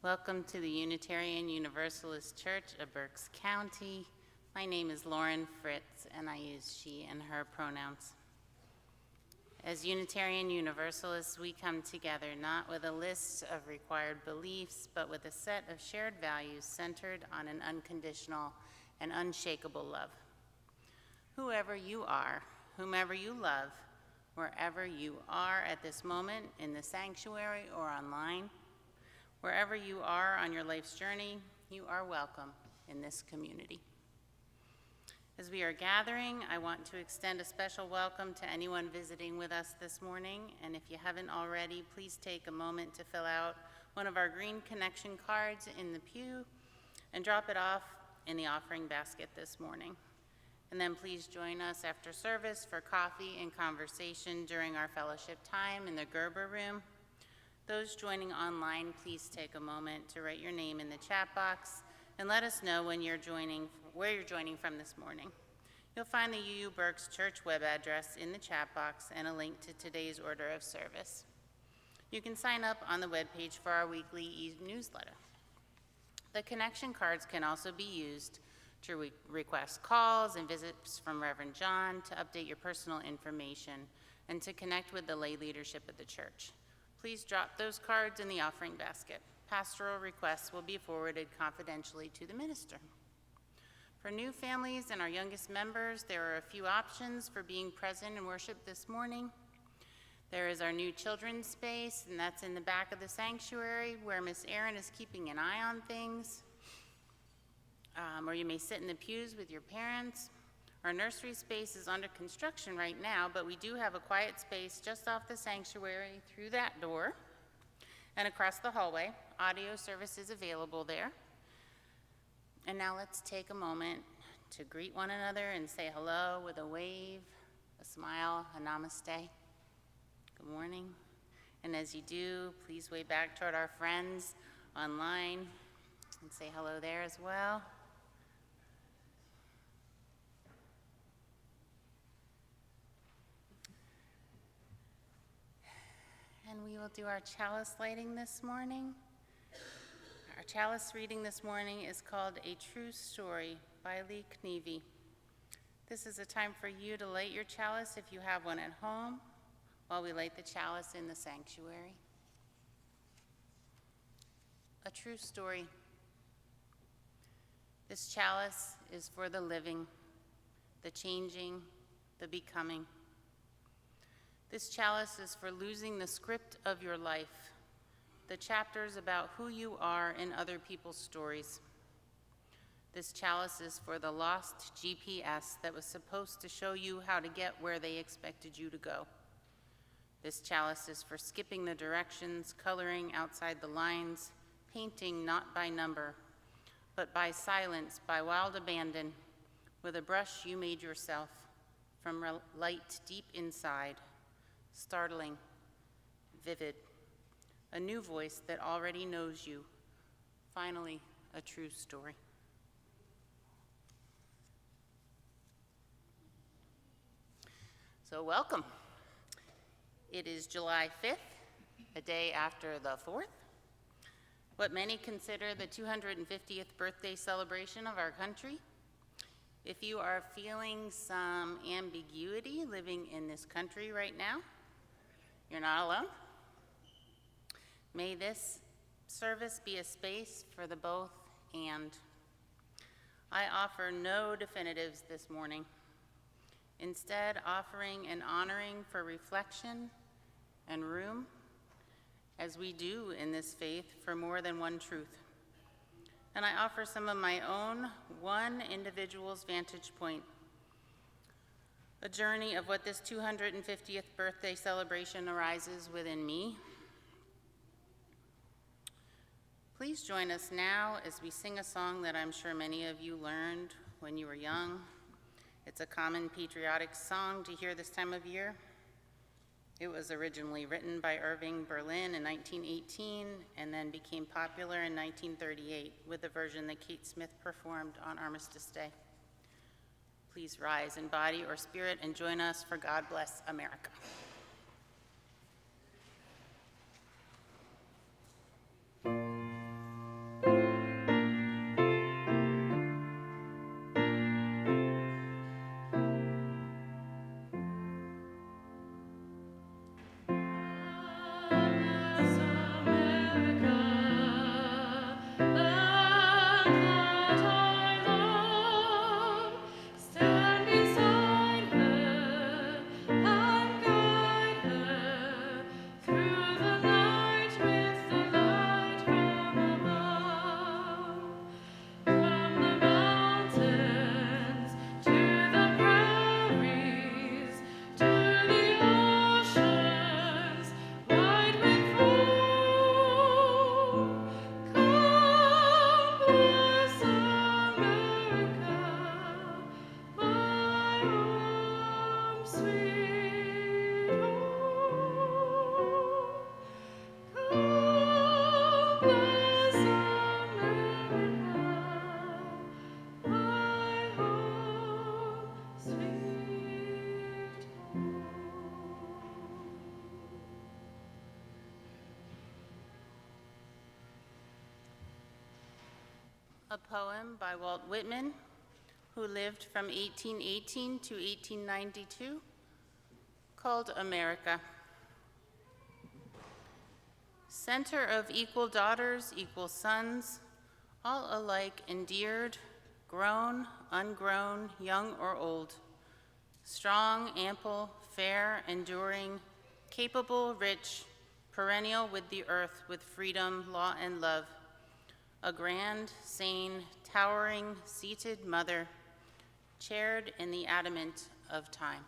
Welcome to the Unitarian Universalist Church of Berks County. My name is Lauren Fritz, and I use she and her pronouns. As Unitarian Universalists, we come together not with a list of required beliefs, but with a set of shared values centered on an unconditional and unshakable love. Whoever you are, whomever you love, wherever you are at this moment in the sanctuary or online, wherever you are on your life's journey, you are welcome in this community. As we are gathering, I want to extend a special welcome to anyone visiting with us this morning, and if you haven't already, please take a moment to fill out one of our green connection cards in the pew and drop it off in the offering basket this morning. And then please join us after service for coffee and conversation during our fellowship time in the Gerber Room. Those joining online, please take a moment to write your name in the chat box and let us know where you're joining from this morning. You'll find the UU Berks Church web address in the chat box and a link to today's order of service. You can sign up on the webpage for our weekly e-newsletter. The connection cards can also be used to request calls and visits from Reverend John, to update your personal information, and to connect with the lay leadership of the church. Please drop those cards in the offering basket. Pastoral requests will be forwarded confidentially to the minister. For new families and our youngest members, there are a few options for being present in worship this morning. There is our new children's space, and that's in the back of the sanctuary where Miss Erin is keeping an eye on things. Or you may sit in the pews with your parents. Our nursery space is under construction right now, but we do have a quiet space just off the sanctuary through that door and across the hallway. Audio service is available there. And now let's take a moment to greet one another and say hello with a wave, a smile, a namaste. Good morning. And as you do, please wave back toward our friends online and say hello there as well. And we will do our chalice lighting this morning. Our chalice reading this morning is called A True Story by Lee Knievy. This is a time for you to light your chalice if you have one at home, while we light the chalice in the sanctuary. A true story. This chalice is for the living, the changing, the becoming. This chalice is for losing the script of your life, the chapters about who you are in other people's stories. This chalice is for the lost GPS that was supposed to show you how to get where they expected you to go. This chalice is for skipping the directions, coloring outside the lines, painting not by number, but by silence, by wild abandon, with a brush you made yourself, from light deep inside. Startling, vivid, a new voice that already knows you. Finally, a true story. So welcome. It is July 5th, a day after the 4th, what many consider the 250th birthday celebration of our country. If you are feeling some ambiguity living in this country right now, you're not alone. May this service be a space for the both and. I offer no definitives this morning, instead offering and honoring for reflection and room, as we do in this faith, for more than one truth. And I offer some of my own one individual's vantage point, a journey of what this 250th birthday celebration arises within me. Please join us now as we sing a song that I'm sure many of you learned when you were young. It's a common patriotic song to hear this time of year. It was originally written by Irving Berlin in 1918 and then became popular in 1938 with the version that Kate Smith performed on Armistice Day. Please rise in body or spirit and join us for God Bless America. A poem by Walt Whitman, who lived from 1818 to 1892, called America. Center of equal daughters, equal sons, all alike endeared, grown, ungrown, young or old, strong, ample, fair, enduring, capable, rich, perennial with the earth, with freedom, law, and love, a grand, sane, towering, seated mother, chaired in the adamant of time.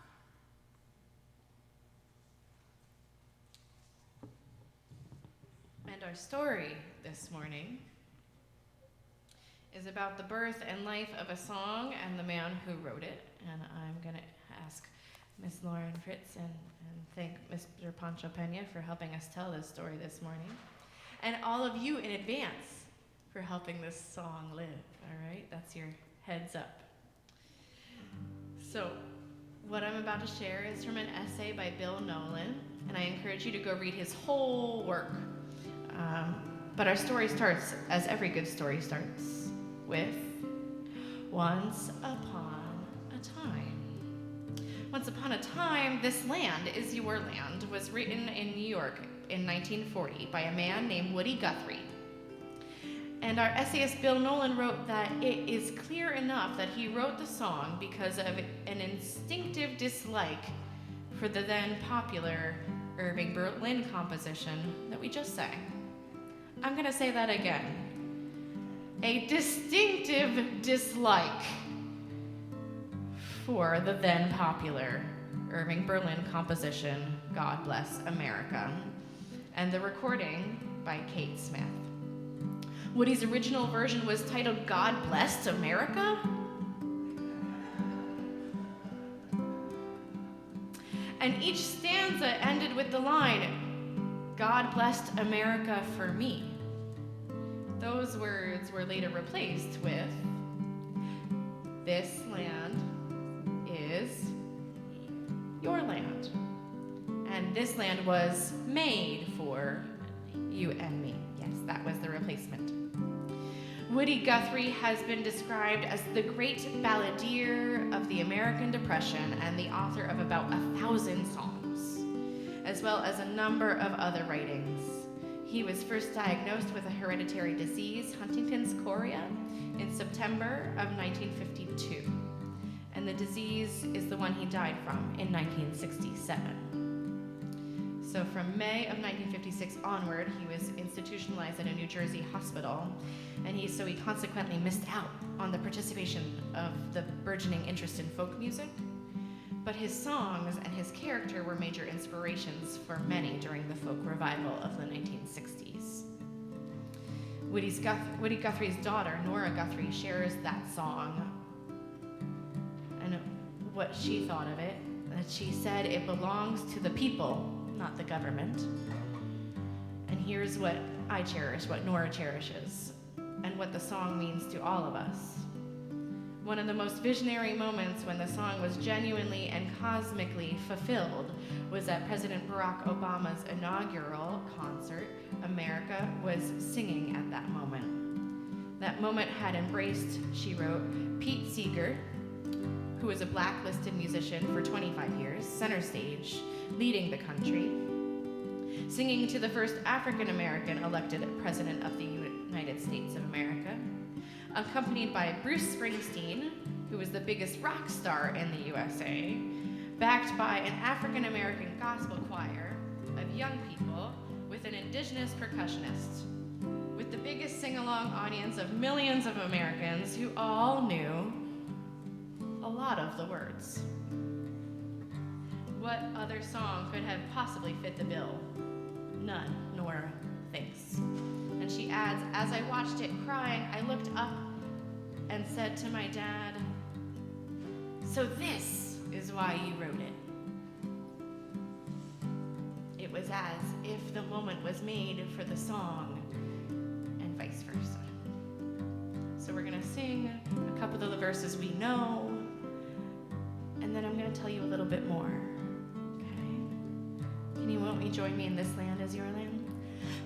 And our story this morning is about the birth and life of a song and the man who wrote it. And I'm going to ask Miss Lauren Fritz and thank Mr. Pancho Pena for helping us tell this story this morning. And all of you in advance for helping this song live, all right? That's your heads up. So what I'm about to share is from an essay by Bill Nolan, and I encourage you to go read his whole work. But our story starts, as every good story starts, with once upon a time. Once upon a time, This Land Is Your Land was written in New York in 1940 by a man named Woody Guthrie. And our essayist Bill Nolan wrote that it is clear enough that he wrote the song because of an instinctive dislike for the then popular Irving Berlin composition that we just sang. I'm going to say that again. A distinctive dislike for the then popular Irving Berlin composition, God Bless America, and the recording by Kate Smith. Woody's original version was titled God Blessed America? And each stanza ended with the line, God blessed America for me. Those words were later replaced with, this land is your land. And this land was made for you and me. Yes, that was the replacement. Woody Guthrie has been described as the great balladeer of the American Depression and the author of about 1,000 songs, as well as a number of other writings. He was first diagnosed with a hereditary disease, Huntington's chorea, in September of 1952. And the disease is the one he died from in 1967. So from May of 1956 onward, he was institutionalized in a New Jersey hospital, and he consequently missed out on the participation of the burgeoning interest in folk music. But his songs and his character were major inspirations for many during the folk revival of the 1960s. Woody Guthrie's daughter, Nora Guthrie, shares that song and what she thought of it, that she said it belongs to the people, not the government. And here's what I cherish, what Nora cherishes, and what the song means to all of us. One of the most visionary moments when the song was genuinely and cosmically fulfilled was at President Barack Obama's inaugural concert. America was singing at that moment. That moment had embraced, she wrote, Pete Seeger, who was a blacklisted musician for 25 years, center stage, leading the country, singing to the first African-American elected president of the United States of America, accompanied by Bruce Springsteen, who was the biggest rock star in the USA, backed by an African-American gospel choir of young people with an indigenous percussionist, with the biggest sing-along audience of millions of Americans who all knew a lot of the words. What other song could have possibly fit the bill? None, Nora thinks. And she adds, as I watched it crying, I looked up and said to my dad, so this is why you wrote it. It was as if the moment was made for the song and vice versa. So we're gonna sing a couple of the verses we know, and then I'm gonna tell you a little bit more, okay? Won't you join me in This Land Is Your Land?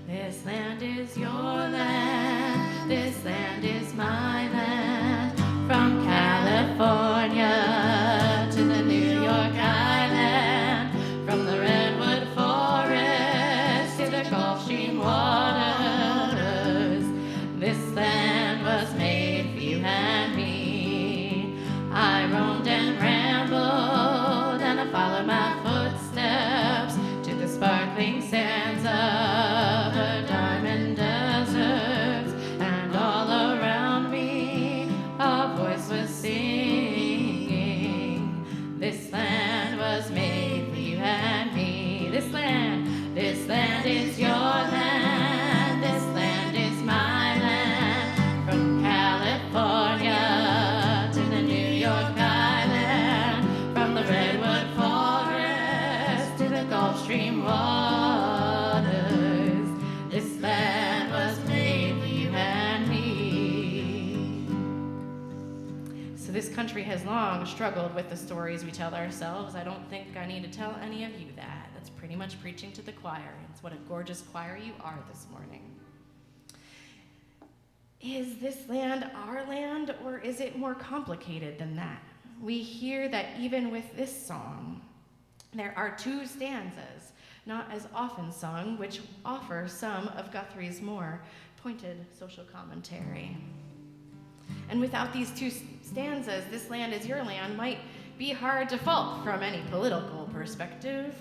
This land is your land. This land is my land. From California to the New York Island. From the redwood forest to the Gulf Stream waters. This land was made for you and me. I roamed and rambled and I followed my footsteps to the sparkling sands of the diamond deserts, and all around me a voice was singing. This land was made for you and me. This land is your land. This land is my land. From California to the New York Island, from the redwood forest to the Gulf Stream waters. This land was made for you and me. So this country has long struggled with the stories we tell ourselves. I don't think I need to tell any of you that. That's pretty much preaching to the choir. It's what a gorgeous choir you are this morning. Is this land our land, or is it more complicated than that? We hear that even with this song, there are two stanzas, not as often sung, which offer some of Guthrie's more pointed social commentary. And without these two stanzas, this land is your land might be hard to fault from any political perspective.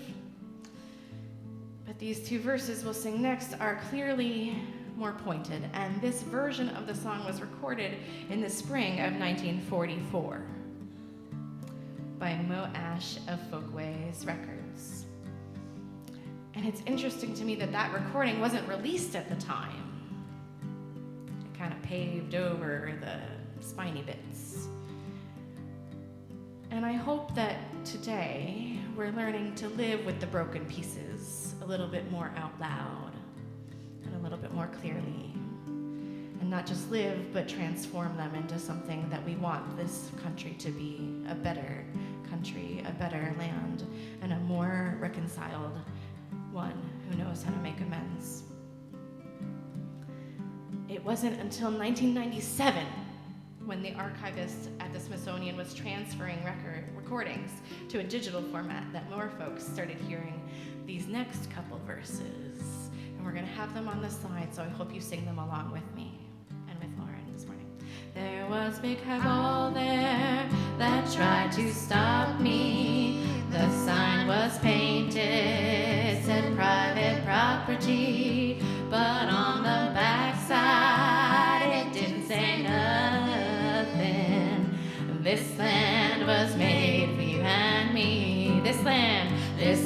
But these two verses we'll sing next are clearly more pointed, and this version of the song was recorded in the spring of 1944 by Mo Ash of Folkways Records. And it's interesting to me that that recording wasn't released at the time. It kind of paved over the spiny bits. And I hope that today we're learning to live with the broken pieces a little bit more out loud and a little bit more clearly. And not just live, but transform them into something that we want this country to be: a better country, a better land, and a more reconciled one who knows how to make amends. It wasn't until 1997 when the archivist at the Smithsonian was transferring recordings to a digital format that more folks started hearing these next couple verses. And we're gonna have them on the slide, so I hope you sing them along with me and with Lauren this morning. There was big highball there that tried to stop me. The sign was painted, said private property, but on the backside it didn't say nothing. This land was made for you and me. This land is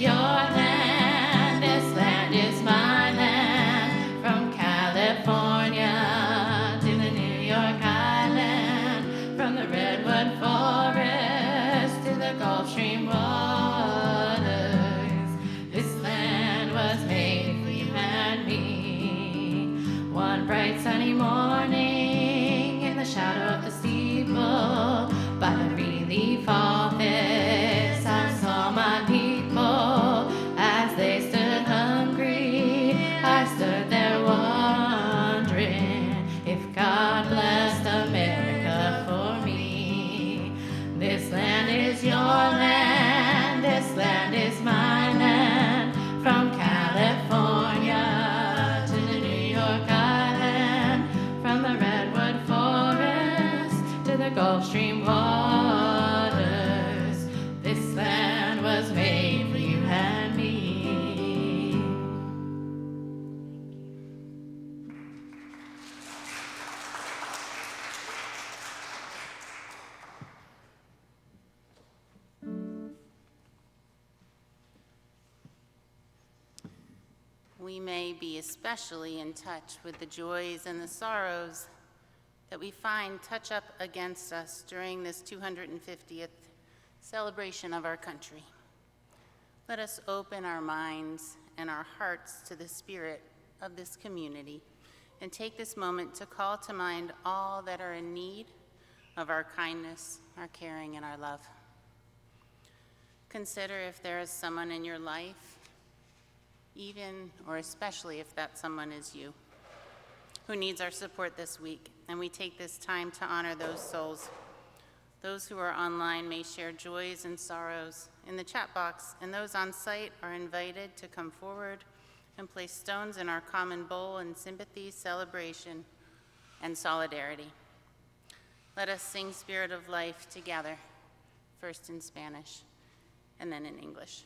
your land. This land is my land. From California to the New York Island, from the redwood forest to the Gulf Stream waters. This land was made for you and me. One bright sunny morning in the shadow of the steeple by the relief office, I saw my people as they stood hungry. I stood there wondering if God blessed America for me. This land is your land. This land is my land. From California to the New York Island, from the redwood forest to the Gulf Stream waters. This land was made for you and me. We may be especially in touch with the joys and the sorrows that we find touch up against us during this 250th celebration of our country. Let us open our minds and our hearts to the spirit of this community and take this moment to call to mind all that are in need of our kindness, our caring, and our love. Consider if there is someone in your life, even or especially if that someone is you, who needs our support this week, and we take this time to honor those souls. Those who are online may share joys and sorrows in the chat box, and those on site are invited to come forward and place stones in our common bowl in sympathy, celebration, and solidarity. Let us sing Spirit of Life together, first in Spanish and then in English.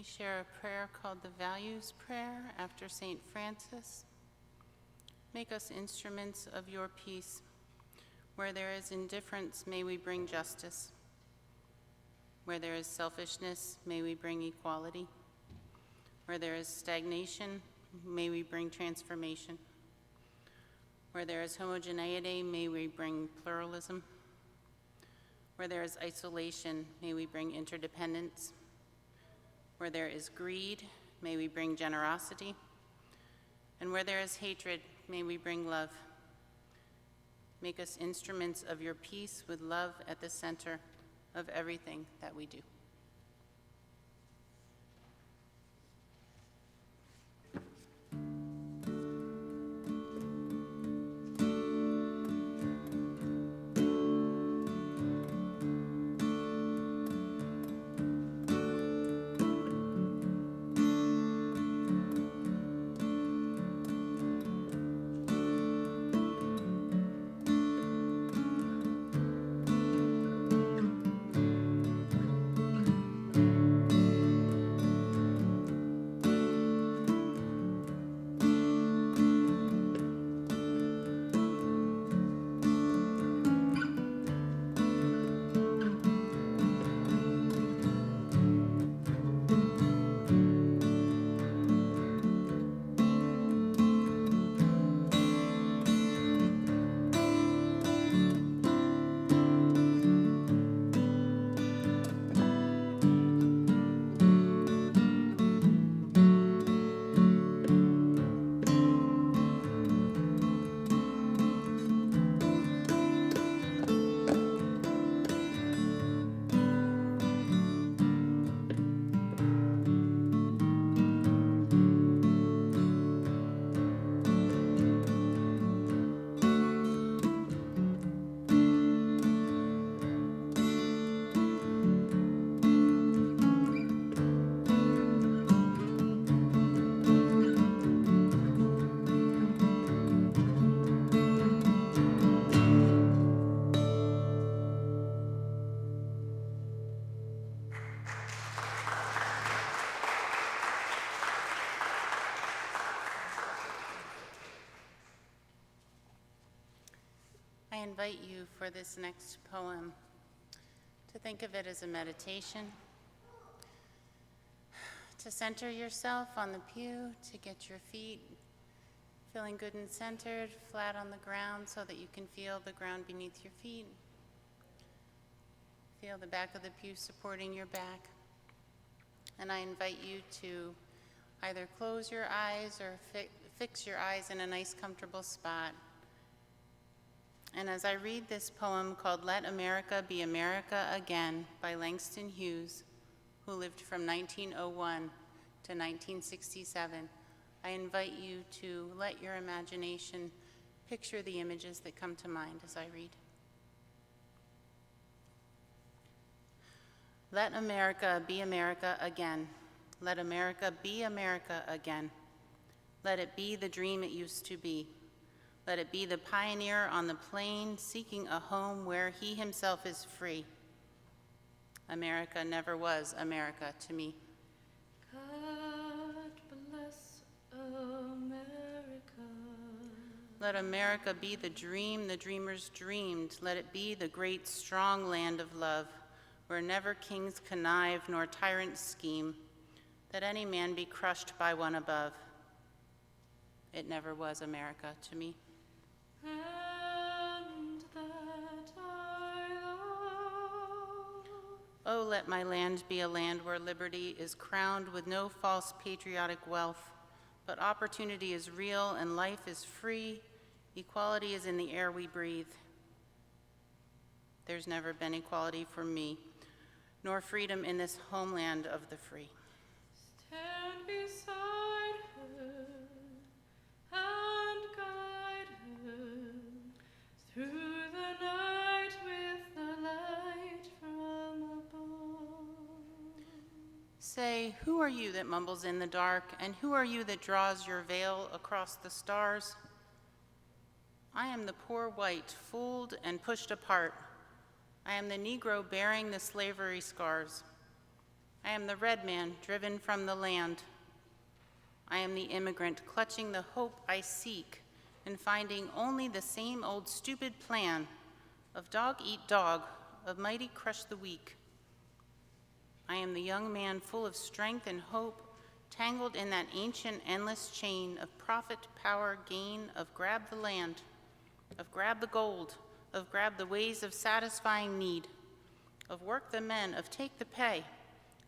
We share a prayer called the Values Prayer after St. Francis. Make us instruments of your peace. Where there is indifference, may we bring justice. Where there is selfishness, may we bring equality. Where there is stagnation, may we bring transformation. Where there is homogeneity, may we bring pluralism. Where there is isolation, may we bring interdependence. Where there is greed, may we bring generosity. And where there is hatred, may we bring love. Make us instruments of your peace with love at the center of everything that we do. invite you for this next poem to think of it as a meditation, to center yourself on the pew, to get your feet feeling good and centered, flat on the ground so that you can feel the ground beneath your feet. Feel the back of the pew supporting your back. And I invite you to either close your eyes or fix your eyes in a nice, comfortable spot. And as I read this poem called Let America Be America Again by Langston Hughes, who lived from 1901 to 1967, I invite you to let your imagination picture the images that come to mind as I read. Let America be America again. Let America be America again. Let it be the dream it used to be. Let it be the pioneer on the plain seeking a home where he himself is free. America never was America to me. God bless America. Let America be the dream the dreamers dreamed. Let it be the great, strong land of love, where never kings connive nor tyrants scheme, that any man be crushed by one above. It never was America to me. And that I love. Oh, let my land be a land where liberty is crowned with no false patriotic wealth, but opportunity is real and life is free. Equality is in the air we breathe. There's never been equality for me, nor freedom in this homeland of the free. Stand beside her and guide her through the night with the light from above. Say, who are you that mumbles in the dark, and who are you that draws your veil across the stars? I am the poor white, fooled and pushed apart. I am the Negro bearing the slavery scars. I am the red man driven from the land. I am the immigrant clutching the hope I seek and finding only the same old stupid plan of dog eat dog, of mighty crush the weak. I am the young man full of strength and hope, tangled in that ancient endless chain of profit, power, gain, of grab the land, of grab the gold, of grab the ways of satisfying need, of work the men, of take the pay,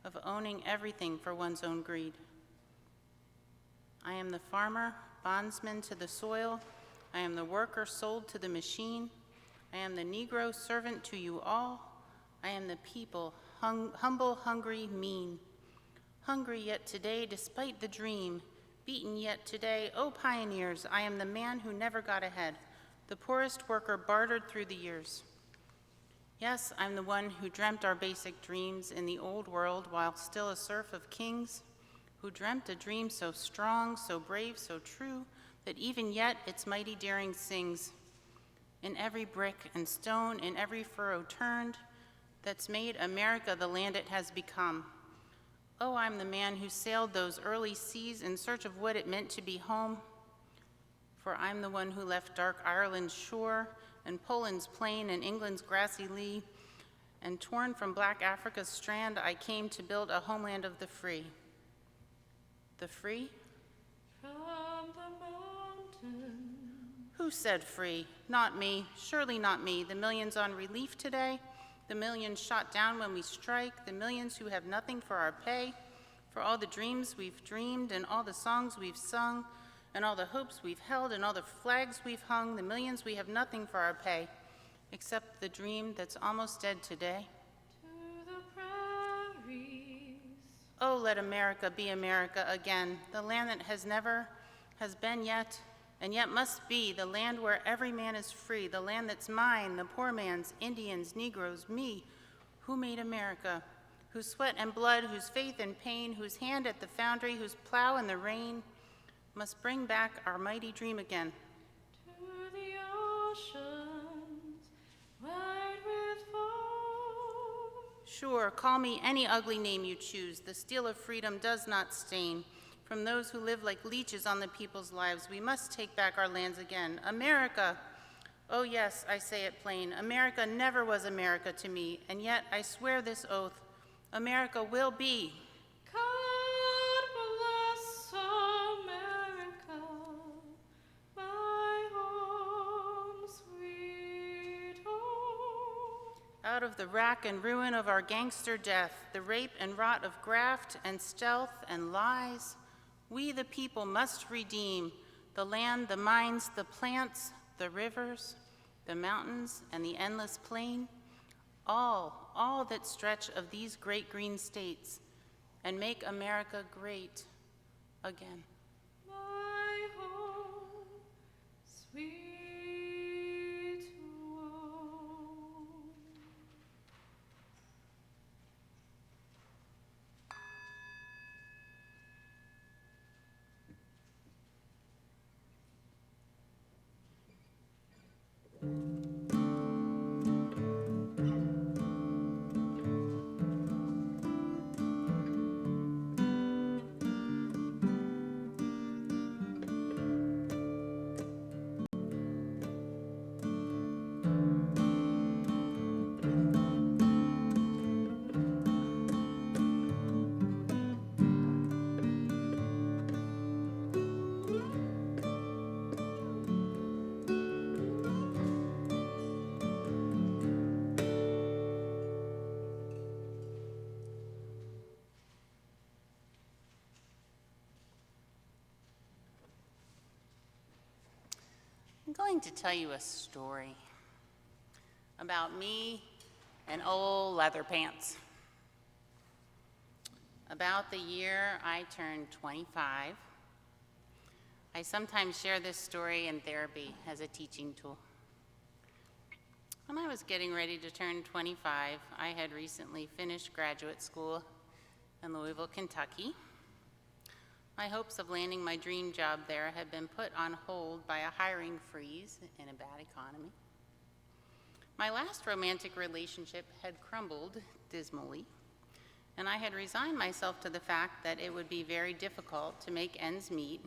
of owning everything for one's own greed. I am the farmer, bondsman to the soil. I am the worker sold to the machine. I am the Negro servant to you all. I am the people, humble, hungry, mean. Hungry yet today, despite the dream. Beaten yet today, oh pioneers, I am the man who never got ahead, the poorest worker bartered through the years. Yes, I'm the one who dreamt our basic dreams in the old world while still a serf of kings, who dreamt a dream so strong, so brave, so true, that even yet its mighty daring sings. In every brick and stone, in every furrow turned, that's made America the land it has become. Oh, I'm the man who sailed those early seas in search of what it meant to be home. For I'm the one who left dark Ireland's shore and Poland's plain and England's grassy lea, and torn from black Africa's strand, I came to build a homeland of the free. The free? From the mountain. Who said free? Not me, surely not me. The millions on relief today, the millions shot down when we strike, the millions who have nothing for our pay, for all the dreams we've dreamed and all the songs we've sung, and all the hopes we've held and all the flags we've hung, the millions we have nothing for our pay, except the dream that's almost dead today. To the prairies. Oh, let America be America again, the land that has never, has been yet, and yet must be, the land where every man is free, the land that's mine, the poor man's, Indians, Negroes, me, who made America, whose sweat and blood, whose faith and pain, whose hand at the foundry, whose plow in the rain, must bring back our mighty dream again. To the oceans, wide with foam. Sure, call me any ugly name you choose. The steel of freedom does not stain. From those who live like leeches on the people's lives, we must take back our lands again. America! Oh yes, I say it plain, America never was America to me, and yet I swear this oath, America will be. God bless America, my home, sweet home. Out of the rack and ruin of our gangster death, the rape and rot of graft and stealth and lies, we the people must redeem the land, the mines, the plants, the rivers, the mountains, and the endless plain, all that stretch of these great green states, and make America great again. My home, sweet home. I'm going to tell you a story about me and old leather pants. About the year I turned 25, I sometimes share this story in therapy as a teaching tool. When I was getting ready to turn 25, I had recently finished graduate school in Louisville, Kentucky. My hopes of landing my dream job there had been put on hold by a hiring freeze in a bad economy. My last romantic relationship had crumbled dismally, and I had resigned myself to the fact that it would be very difficult to make ends meet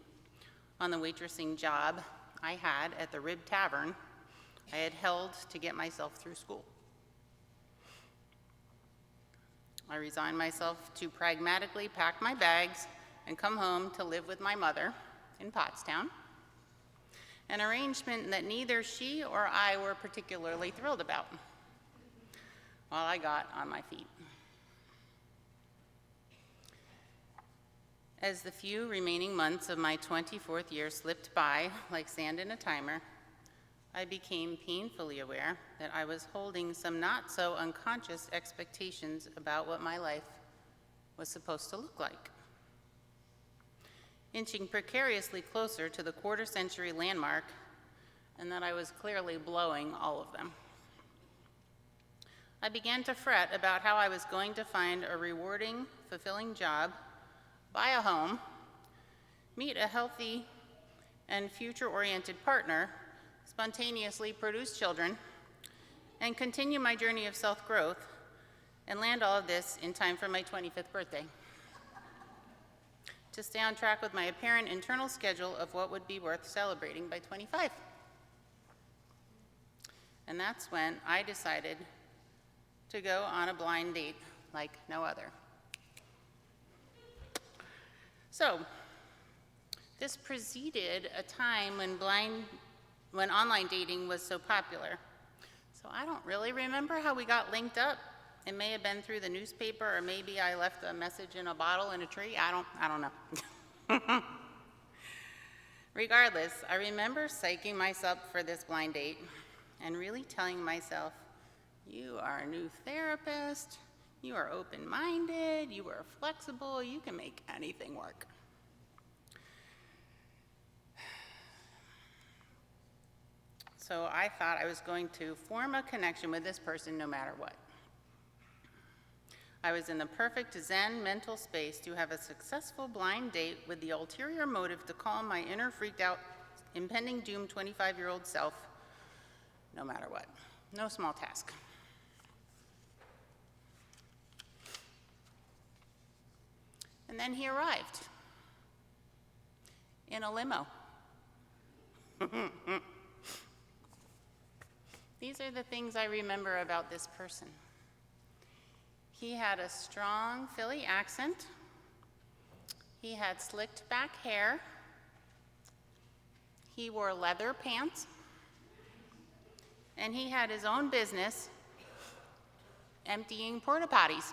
on the waitressing job I had at the Rib Tavern I had held to get myself through school. I resigned myself to pragmatically pack my bags and come home to live with my mother in Pottstown, an arrangement that neither she or I were particularly thrilled about, while I got on my feet. As the few remaining months of my 24th year slipped by like sand in a timer, I became painfully aware that I was holding some not so unconscious expectations about what my life was supposed to look like. Inching precariously closer to the quarter-century landmark, and that I was clearly blowing all of them. I began to fret about how I was going to find a rewarding, fulfilling job, buy a home, meet a healthy and future-oriented partner, spontaneously produce children, and continue my journey of self-growth, and land all of this in time for my 25th birthday, to stay on track with my apparent internal schedule of what would be worth celebrating by 25. And that's when I decided to go on a blind date like no other. So, this preceded a time when online dating was so popular. So I don't really remember how we got linked up. It may have been through the newspaper, or maybe I left a message in a bottle in a tree. I don't know. Regardless, I remember psyching myself for this blind date and really telling myself, you are a new therapist, you are open-minded, you are flexible, you can make anything work. So I thought I was going to form a connection with this person no matter what. I was in the perfect Zen mental space to have a successful blind date with the ulterior motive to calm my inner freaked out, impending doom 25-year-old self, no matter what. No small task. And then he arrived in a limo. These are the things I remember about this person. He had a strong Philly accent. He had slicked back hair. He wore leather pants. And he had his own business emptying porta potties.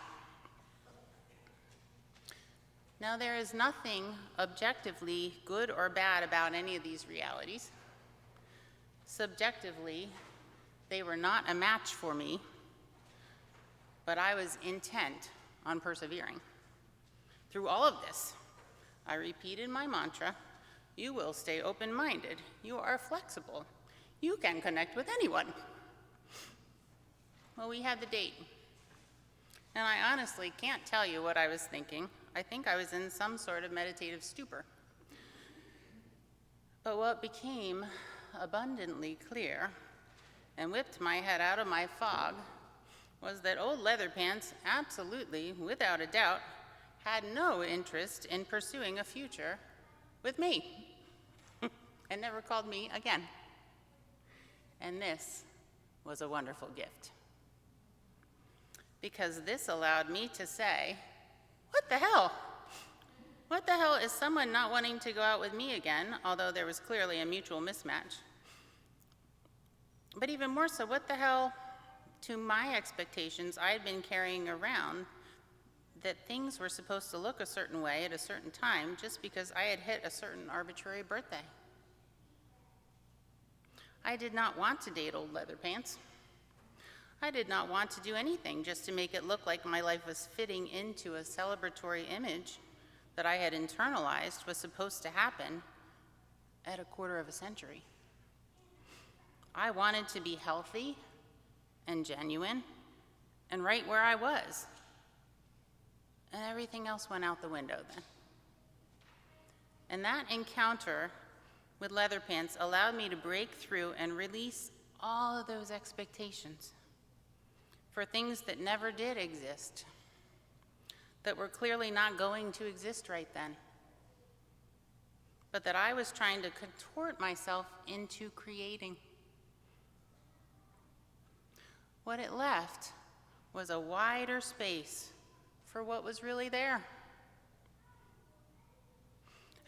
Now, there is nothing objectively good or bad about any of these realities. Subjectively, they were not a match for me, but I was intent on persevering. Through all of this, I repeated my mantra: you will stay open-minded, you are flexible, you can connect with anyone. Well, we had the date, and I honestly can't tell you what I was thinking. I think I was in some sort of meditative stupor. But what became abundantly clear and whipped my head out of my fog was that old Leatherpants absolutely, without a doubt, had no interest in pursuing a future with me and never called me again. And this was a wonderful gift, because this allowed me to say, what the hell? What the hell is someone not wanting to go out with me again, although there was clearly a mutual mismatch? But even more so, what the hell to my expectations I had been carrying around, that things were supposed to look a certain way at a certain time just because I had hit a certain arbitrary birthday. I did not want to date old Leatherpants. I did not want to do anything just to make it look like my life was fitting into a celebratory image that I had internalized was supposed to happen at a quarter of a century. I wanted to be healthy and genuine and right where I was. And everything else went out the window then. And that encounter with Leatherpants allowed me to break through and release all of those expectations for things that never did exist, that were clearly not going to exist right then, but that I was trying to contort myself into creating. What it left was a wider space for what was really there,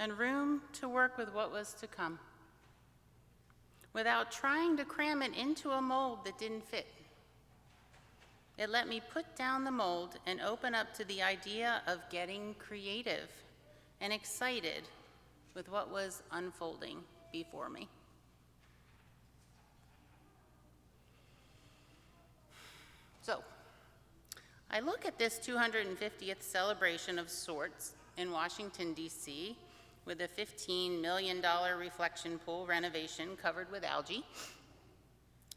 and room to work with what was to come, without trying to cram it into a mold that didn't fit. It let me put down the mold and open up to the idea of getting creative and excited with what was unfolding before me. So, I look at this 250th celebration of sorts in Washington, D.C., with a $15 million reflection pool renovation covered with algae,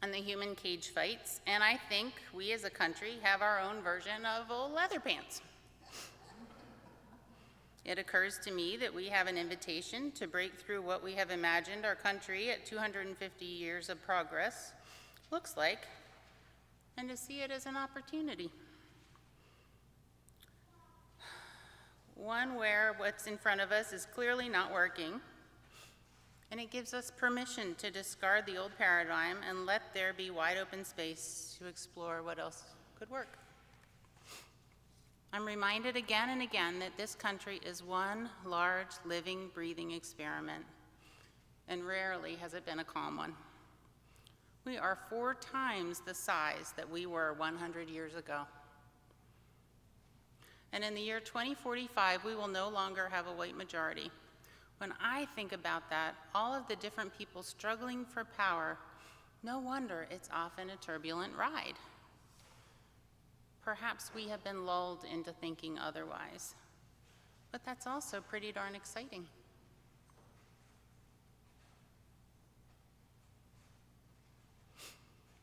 and the human cage fights, and I think we as a country have our own version of old Leatherpants. It occurs to me that we have an invitation to break through what we have imagined our country at 250 years of progress looks like, and to see it as an opportunity. One where what's in front of us is clearly not working, and it gives us permission to discard the old paradigm and let there be wide open space to explore what else could work. I'm reminded again and again that this country is one large, living, breathing experiment, and rarely has it been a calm one. We are 4 times the size that we were 100 years ago. And in the year 2045, we will no longer have a white majority. When I think about that, all of the different people struggling for power, no wonder it's often a turbulent ride. Perhaps we have been lulled into thinking otherwise, but that's also pretty darn exciting.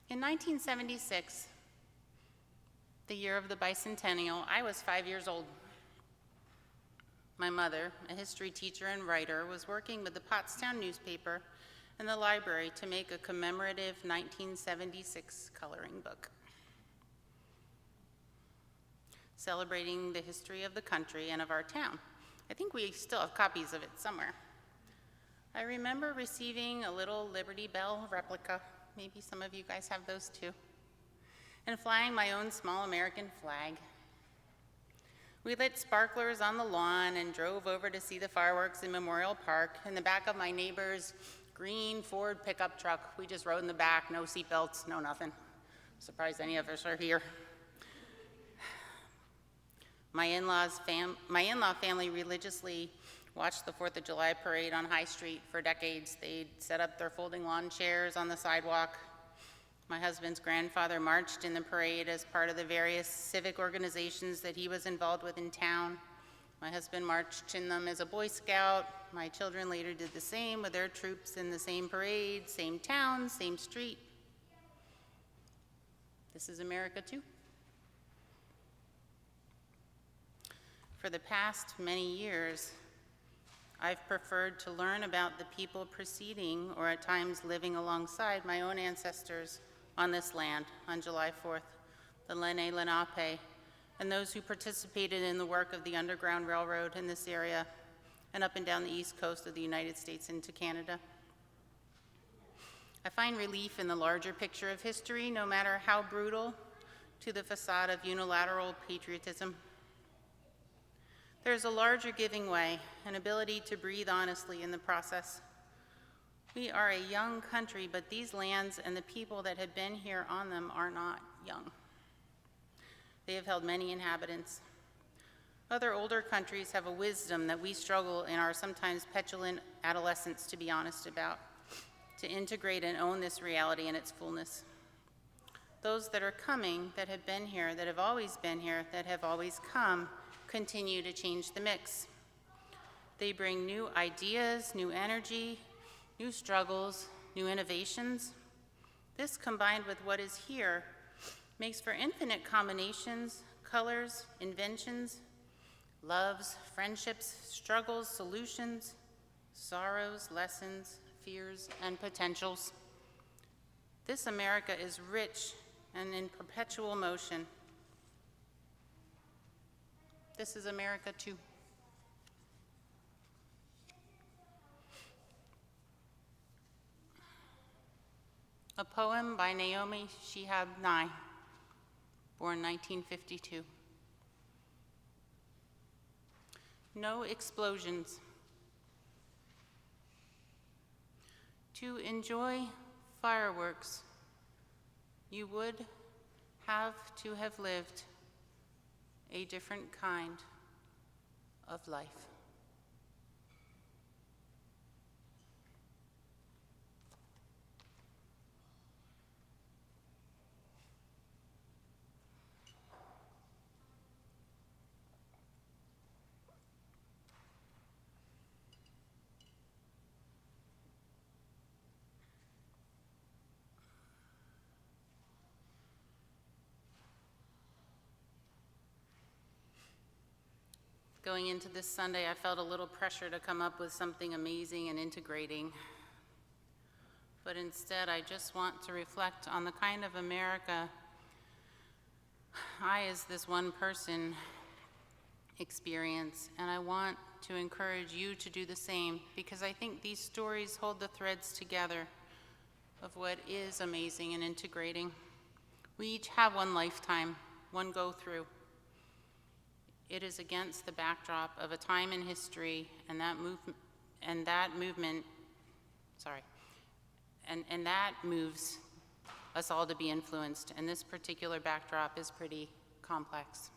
In 1976, the year of the bicentennial, I was 5 years old. My mother, a history teacher and writer, was working with the Pottstown newspaper and the library to make a commemorative 1976 coloring book, celebrating the history of the country and of our town. I think we still have copies of it somewhere. I remember receiving a little Liberty Bell replica maybe some of you guys have those too. And flying my own small American flag. We lit sparklers on the lawn and drove over to see the fireworks in Memorial Park in the back of my neighbor's green Ford pickup truck. We just rode in the back, no seatbelts, no nothing. Surprised any of us are here. My in-law family religiously watched the 4th of July parade on High Street for decades. They'd set up their folding lawn chairs on the sidewalk. My husband's grandfather marched in the parade as part of the various civic organizations that he was involved with in town. My husband marched in them as a Boy Scout. My children later did the same with their troops in the same parade, same town, same street. This is America too. For the past many years, I've preferred to learn about the people preceding or at times living alongside my own ancestors on this land on July 4th, the Lenni Lenape, and those who participated in the work of the Underground Railroad in this area and up and down the east coast of the United States into Canada. I find relief in the larger picture of history, no matter how brutal, to the facade of unilateral patriotism. There's a larger giving way, an ability to breathe honestly in the process. We are a young country, but these lands and the people that have been here on them are not young. They have held many inhabitants. Other older countries have a wisdom that we struggle in our sometimes petulant adolescence to be honest about, to integrate and own this reality in its fullness. Those that are coming, that have been here, that have always been here, that have always come, continue to change the mix. They bring new ideas, new energy, new struggles, new innovations. This, combined with what is here, makes for infinite combinations, colors, inventions, loves, friendships, struggles, solutions, sorrows, lessons, fears, and potentials. This America is rich and in perpetual motion. This is America too. A poem by Naomi Shihab Nye, born 1952. No explosions. To enjoy fireworks, you would have to have lived a different kind of life. Going into this Sunday, I felt a little pressure to come up with something amazing and integrating. But instead, I just want to reflect on the kind of America I, as this one person, experience, and I want to encourage you to do the same, because I think these stories hold the threads together of what is amazing and integrating. We each have one lifetime, one go-through. It is against the backdrop of a time in history and that moves us all to be influenced, and this particular backdrop is pretty complex.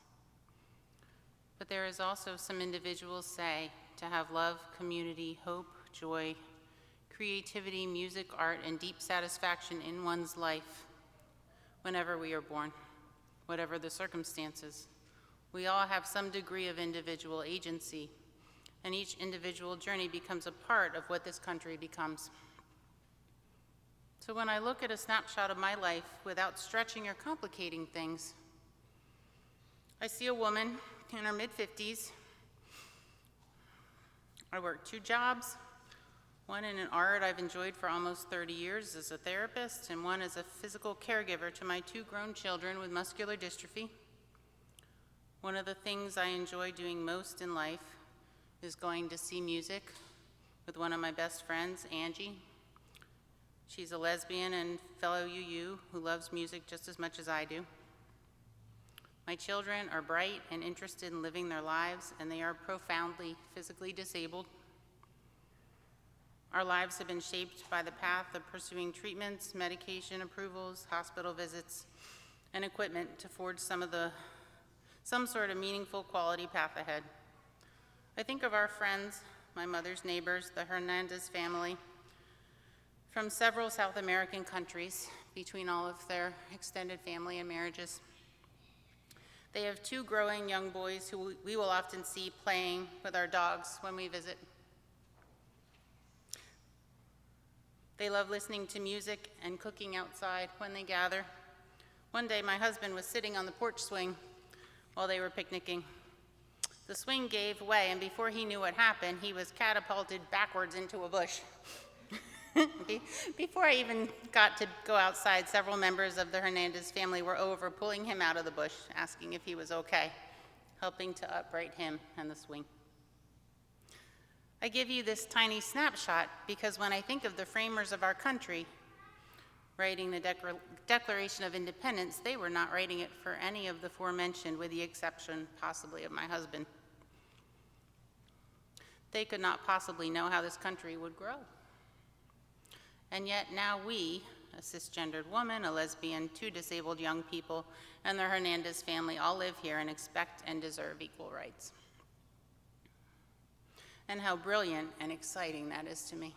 But there is also some individuals say to have love, community, hope, joy, creativity, music, art, and deep satisfaction in one's life whenever we are born, whatever the circumstances. We all have some degree of individual agency, and each individual journey becomes a part of what this country becomes. So when I look at a snapshot of my life without stretching or complicating things, I see a woman in her mid-50s. I work 2 jobs, one in an art I've enjoyed for almost 30 years as a therapist, and one as a physical caregiver to my 2 grown children with muscular dystrophy. One of the things I enjoy doing most in life is going to see music with one of my best friends, Angie. She's a lesbian and fellow UU who loves music just as much as I do. My children are bright and interested in living their lives, and they are profoundly physically disabled. Our lives have been shaped by the path of pursuing treatments, medication approvals, hospital visits, and equipment to forge some sort of meaningful quality path ahead. I think of our friends, my mother's neighbors, the Hernandez family, from several South American countries between all of their extended family and marriages. They have 2 growing young boys who we will often see playing with our dogs when we visit. They love listening to music and cooking outside when they gather. One day, my husband was sitting on the porch swing while they were picnicking. The swing gave way, and before he knew what happened, he was catapulted backwards into a bush. Before I even got to go outside, several members of the Hernandez family were over, pulling him out of the bush, asking if he was okay, helping to upright him and the swing. I give you this tiny snapshot because when I think of the framers of our country writing the Declaration of Independence, they were not writing it for any of the aforementioned, with the exception possibly of my husband. They could not possibly know how this country would grow. And yet now we, a cisgendered woman, a lesbian, 2 disabled young people, and the Hernandez family all live here and expect and deserve equal rights. And how brilliant and exciting that is to me.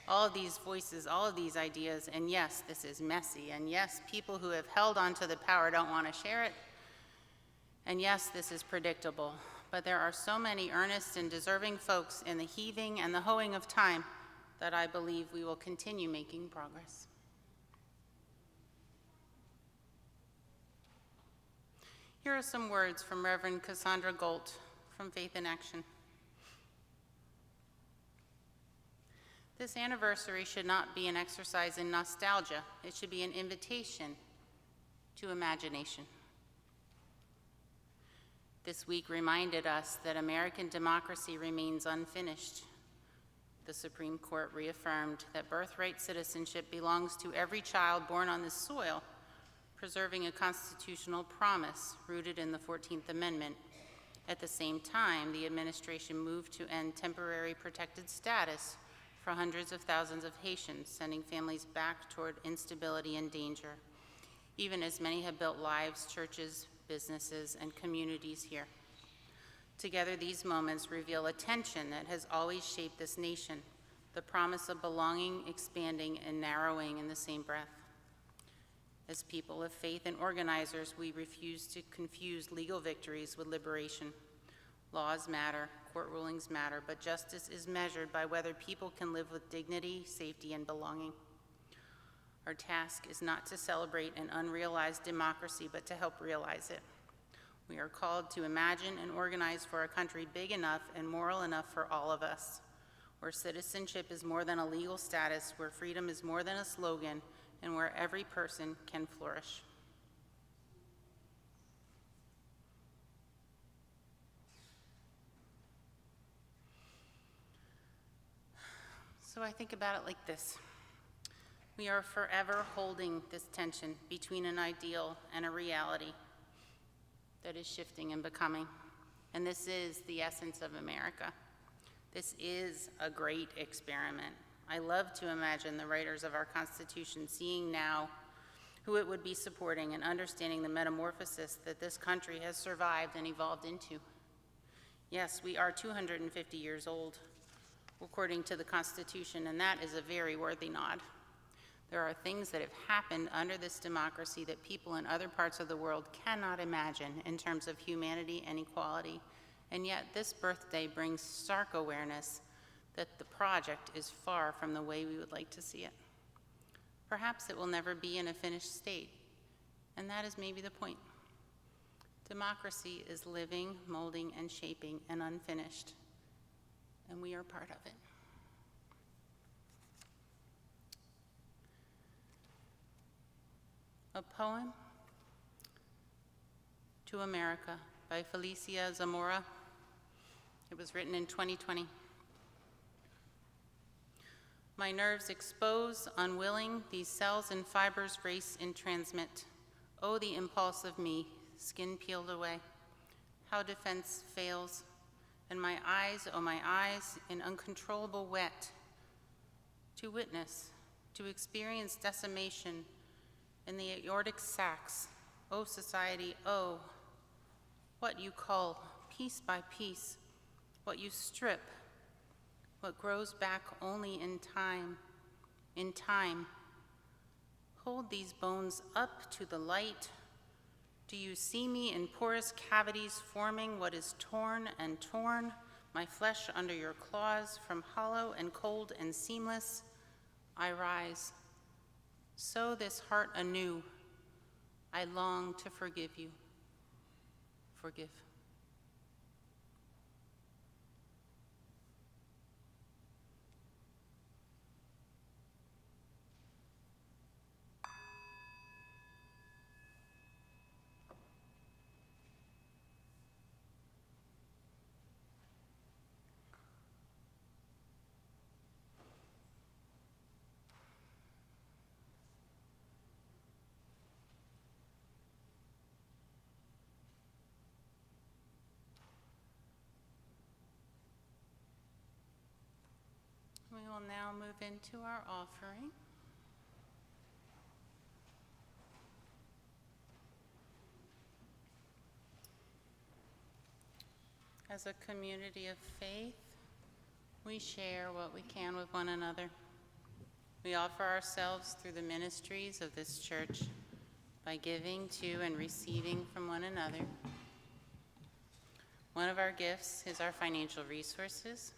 All of these voices, all of these ideas, and yes, this is messy, and yes, people who have held onto the power don't want to share it, and yes, this is predictable, but there are so many earnest and deserving folks in the heaving and the hoeing of time that I believe we will continue making progress. Here are some words from Reverend Cassandra Galt from Faith in Action. This anniversary should not be an exercise in nostalgia. It should be an invitation to imagination. This week reminded us that American democracy remains unfinished. The Supreme Court reaffirmed that birthright citizenship belongs to every child born on this soil, preserving a constitutional promise rooted in the 14th Amendment. At the same time, the administration moved to end temporary protected status for hundreds of thousands of Haitians, sending families back toward instability and danger, even as many have built lives, churches, businesses, and communities here. Together, these moments reveal a tension that has always shaped this nation, the promise of belonging, expanding, and narrowing in the same breath. As people of faith and organizers, we refuse to confuse legal victories with liberation. Laws matter, court rulings matter, but justice is measured by whether people can live with dignity, safety, and belonging. Our task is not to celebrate an unrealized democracy, but to help realize it. We are called to imagine and organize for a country big enough and moral enough for all of us, where citizenship is more than a legal status, where freedom is more than a slogan, and where every person can flourish. So I think about it like this. We are forever holding this tension between an ideal and a reality that is shifting and becoming. And this is the essence of America. This is a great experiment. I love to imagine the writers of our Constitution seeing now who it would be supporting and understanding the metamorphosis that this country has survived and evolved into. Yes, we are 250 years old, according to the Constitution, and that is a very worthy nod. There are things that have happened under this democracy that people in other parts of the world cannot imagine in terms of humanity and equality, and yet this birthday brings stark awareness that the project is far from the way we would like to see it. Perhaps it will never be in a finished state, and that is maybe the point. Democracy is living, molding, and shaping, and unfinished, and we are part of it. A poem to America by Felicia Zamora. It was written in 2020. My nerves expose, unwilling, these cells and fibers race and transmit. Oh, the impulse of me, skin peeled away. How defense fails. And my eyes, oh my eyes, in uncontrollable wet. To witness, to experience decimation in the aortic sacs. Oh, society, oh, what you cull, piece by piece, what you strip, what grows back only in time, in time. Hold these bones up to the light. Do you see me in porous cavities forming what is torn and torn, my flesh under your claws, from hollow and cold and seamless? I rise. Sow this heart anew. I long to forgive you. Forgive. We will now move into our offering. As a community of faith, we share what we can with one another. We offer ourselves through the ministries of this church by giving to and receiving from one another. One of our gifts is our financial resources,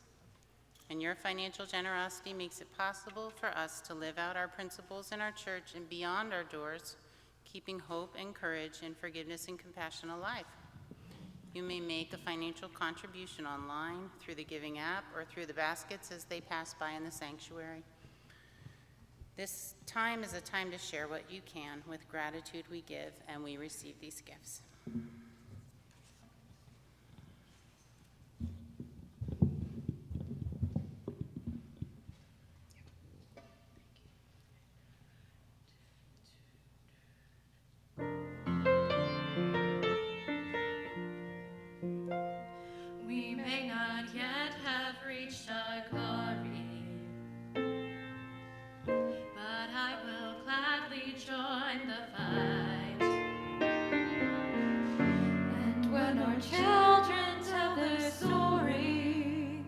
and your financial generosity makes it possible for us to live out our principles in our church and beyond our doors, keeping hope and courage and forgiveness and compassion alive. You may make a financial contribution online, through the Giving app, or through the baskets as they pass by in the sanctuary. This time is a time to share what you can. With gratitude we give, and we receive these gifts. We may not yet have reached our glory, but I will gladly join the fight. And when our children tell their story,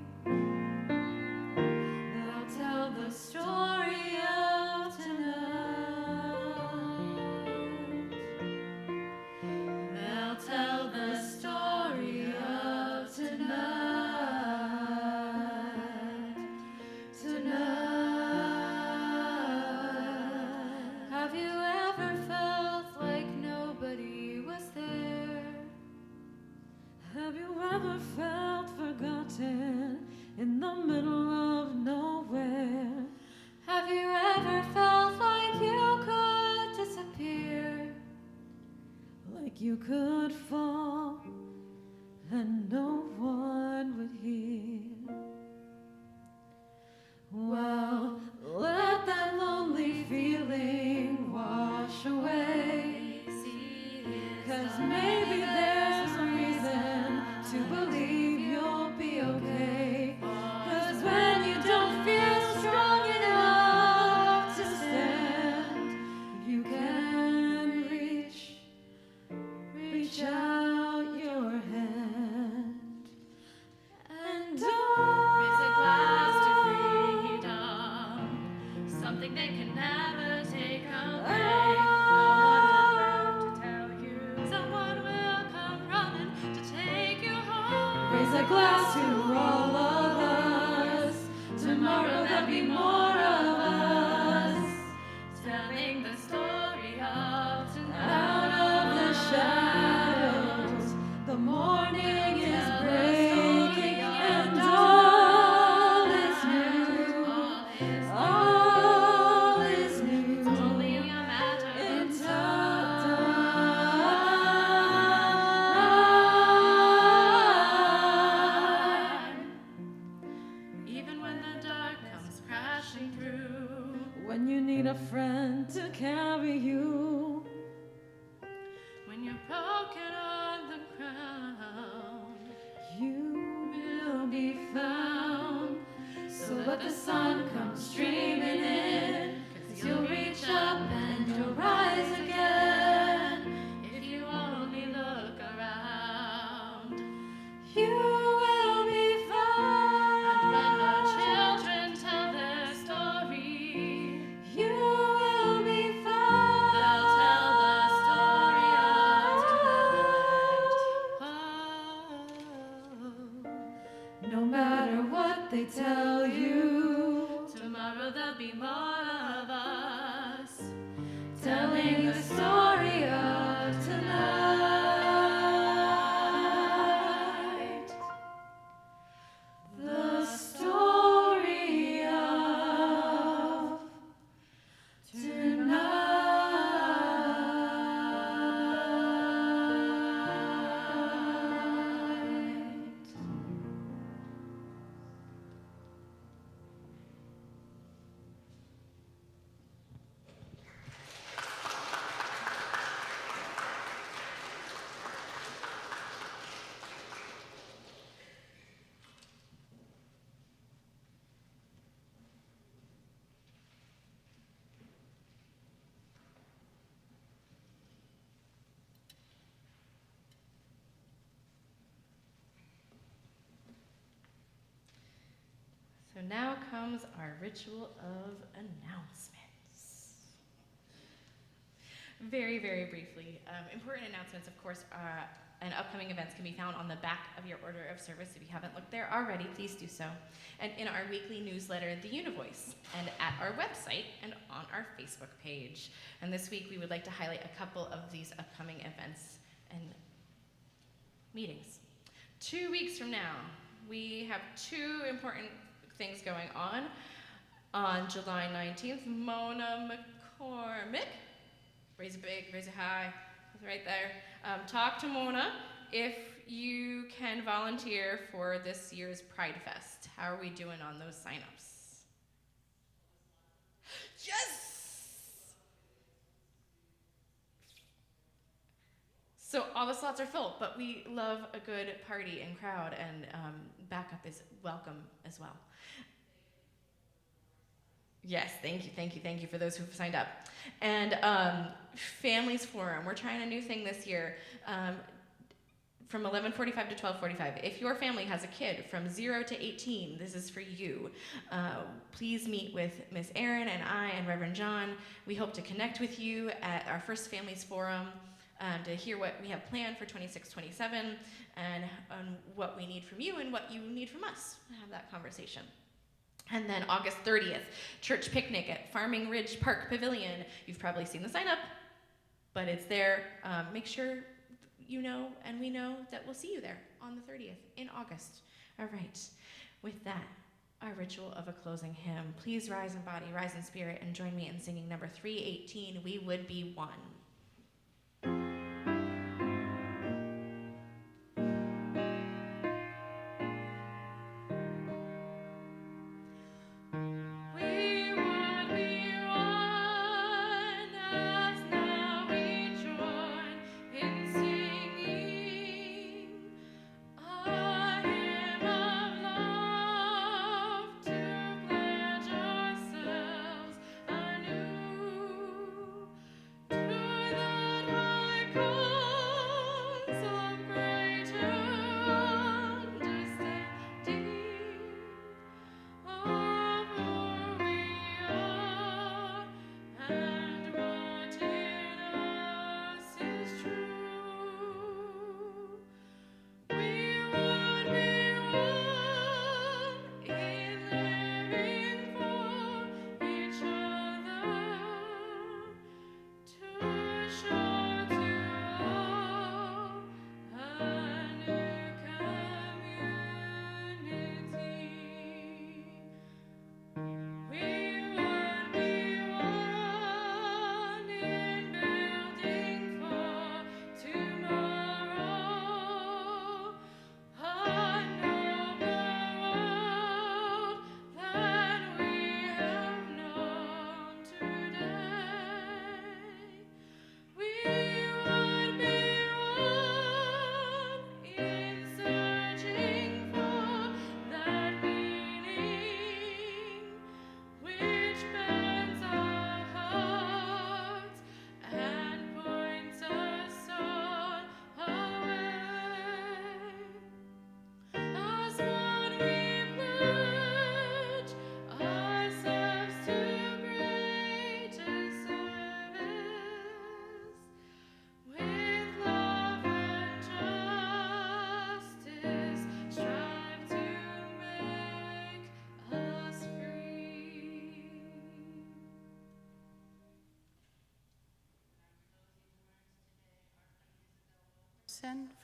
they'll tell the story of tonight. They'll tell the story of tonight. Tonight. Have you ever felt like nobody was there? Have you ever felt forgotten in the middle of nowhere? Have you ever felt like you could disappear? Like you could fall and no one would hear? Well, let that lonely feeling wash away, 'cause maybe there's a reason to believe you'll be okay. 'Cause when you don't feel strong enough to stand, you can reach out your hand and Raise a glass to freedom, something they can never take away. No one to tell you, someone will come running to take you home. raise a glass to all of us. Tomorrow there'll be more of us. Telling the story of tonight. Out of the shadows, the morning is breaking, and all is new. All is new. It's only a matter In of time. even when the dark comes crashing So now comes our ritual of announcements. Very, very briefly, important announcements, of course, and upcoming events can be found on the back of your order of service. If you haven't looked there already, please do so. And in our weekly newsletter, The Univoice, and at our website and on our Facebook page. And this week, we would like to highlight a couple of these upcoming events and meetings. 2 weeks from now, we have two important things going on. On July 19th, Mona McCormick, raise it big, raise it high, right there. Talk to Mona if you can volunteer for this year's Pride Fest. How are we doing on those signups? Yes! So all the slots are full, but we love a good party and crowd, and backup is welcome as well. Yes, thank you for those who've signed up. And Families Forum, we're trying a new thing this year from 11:45 to 12:45. If your family has a kid from 0 to 18, this is for you. Please meet with Miss Erin and I and Reverend John. We hope to connect with you at our first Families Forum to hear what we have planned for 26-27 and what we need from you and what you need from us to have that conversation. And then August 30th, church picnic at Farming Ridge Park Pavilion. You've probably seen the sign up, but it's there. Make sure you know and we know that we'll see you there on the 30th in August. All right, with that, our ritual of a closing hymn. Please rise in body, rise in spirit, and join me in singing number 318, We Would Be One.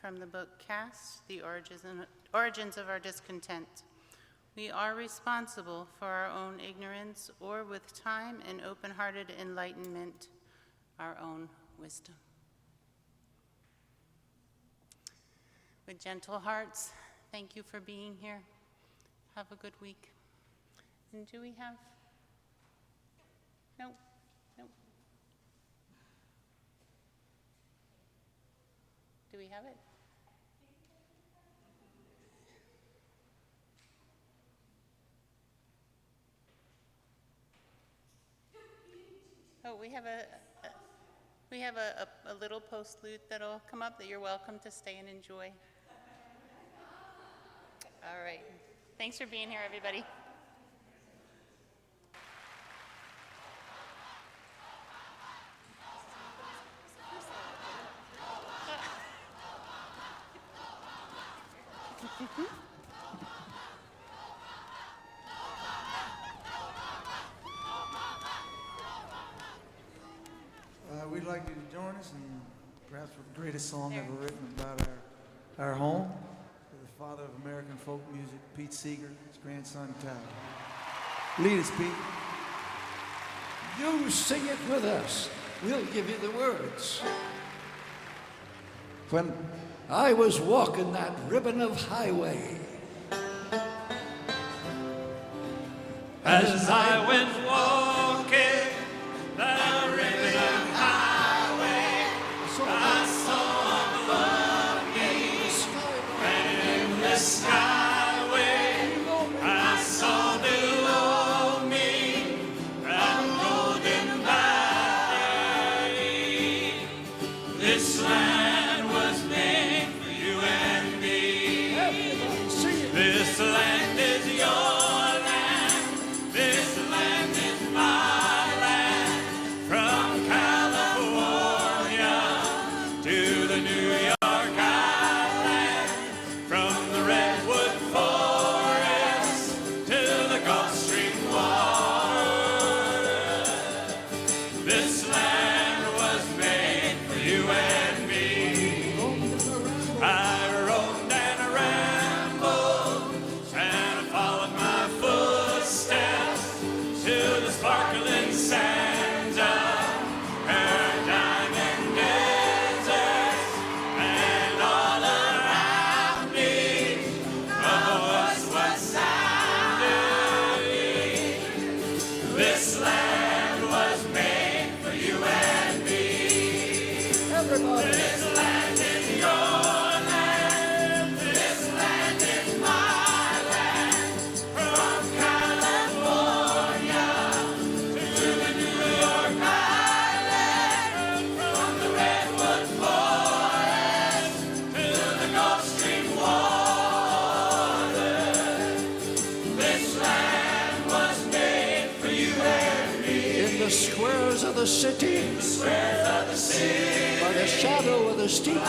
From the book Caste, The Origins of Our Discontent. We are responsible for our own ignorance, or with time and open-hearted enlightenment, our own wisdom. With gentle hearts, thank you for being here. Have a good week. And do we have? No. Do we have it? Oh, we have a little postlude that'll come up that you're welcome to stay and enjoy. All right. Thanks for being here, everybody. We'd like you to join us in perhaps the greatest song ever written about our home. The father of American folk music, Pete Seeger, his grandson, Tyler. Lead us, Pete. You sing it with us. We'll give you the words. When I was walking that ribbon of highway, as I went walking that ribbon of highway, I saw above me, and in the skyway, I saw below me that golden valley. This land was made for you and me. everybody sing it. This land is your land. This land is my land. From California to the New York Island. From the redwood forest to the Gulf Stream water. This land was made for you and me. I roamed and rambled and I followed my footsteps to the sparkling sands of Paradigm and deserts, and all around me a voice was sounding. This land was made for you and me. Everybody. This land is your land. This land is my land. From California to the New York Island. From the redwood forest to the Gulf Stream water. This land was made for you and me. In the squares of the city, by the shadow of the steeple,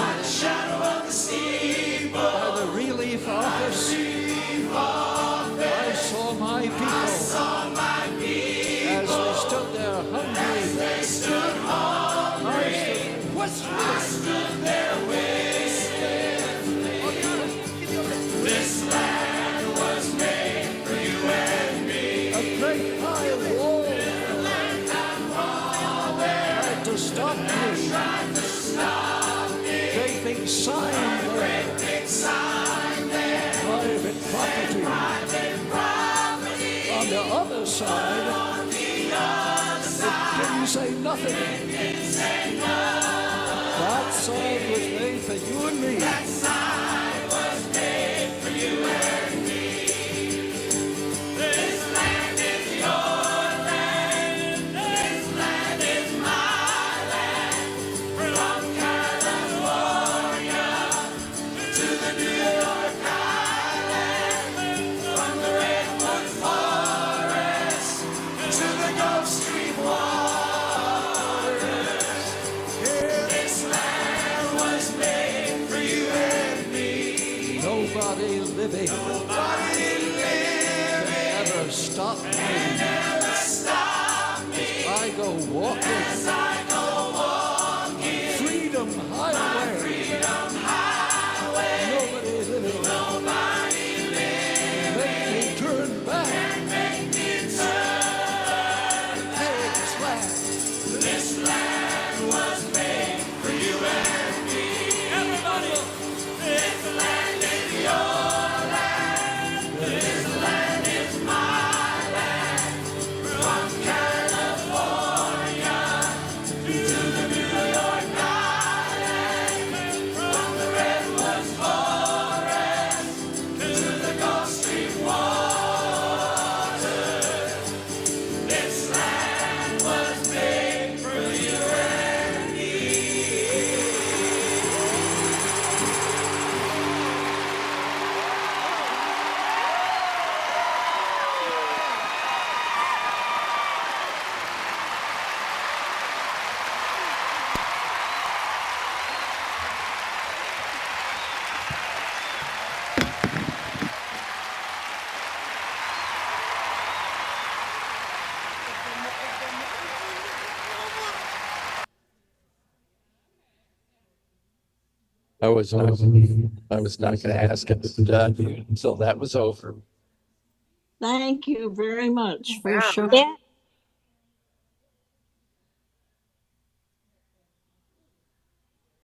by the relief office, I saw my people as they stood there hungry. I stood there This land was made for you and me. a great high wall tried to stop me. Great big sign there. Private property. On the other side, it didn't say nothing. That sign was made for you and me. This land is your land. This land is my land. From California to the New York Island. From the redwood forest to the Gulf Stream waters. This land was made for you and me. Nobody living can ever stop me. I go walking. Freedom Highway. Nobody living. Make me turn back. Hey, this land. This land was made for you and me. Everybody, this land is your land. This land is my land. From California I was not going to ask it until that was over. Thank you very much for Wow. showing. Yeah,